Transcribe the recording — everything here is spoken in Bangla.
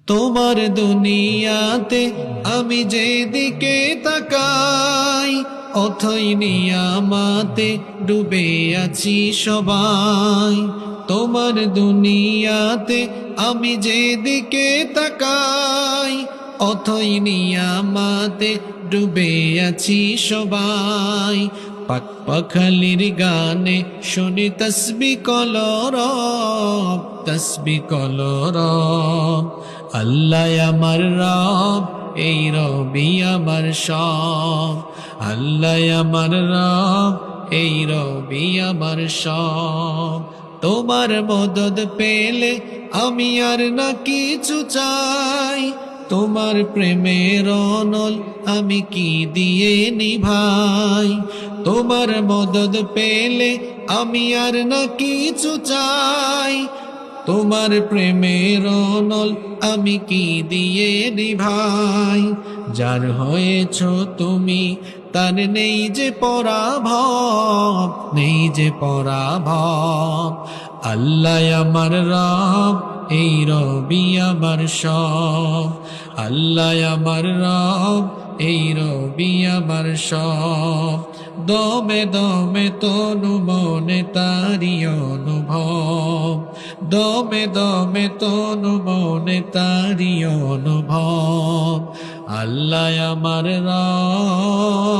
তোমার দুনিয়াতে আমি যেদিকে তাকাই, অথই নিয়ামতে ডুবে আছি সবাই। তোমার দুনিয়াতে আমি যেদিকে তাকাই, অথই নিয়ামতে ডুবে আছি সবাই। পাক পাখালির গানে শুনি তসবি কলরব, তসবি কলরব। আল্লাহ আমার রব, এই রবি আমার সব। আল্লাহ আমার রব, এই রবি আমার সব। তোমার মদদ পেলে আমি আর না কিছু চাই, তোমার প্রেমের অনল আমি কি দিয়ে নিভাই। তোমার মদদ পেলে আমি আর না কিছু চাই, তোমার প্রেমের অনল আমি কি দিয়ে নিভাই। যার হয়েছ তুমি তার নেই যে পরাভব, নেই যে পরাভব। আল্লাহ আমার রব, এই রবি আমার সব। আল্লাহ আমার রব, এই রবি আমার সব। দমে দমে তনু মনে তারি অনুভব, দমে দমে তনু মনে তারি অনুভব। আল্লাহ আমার রব।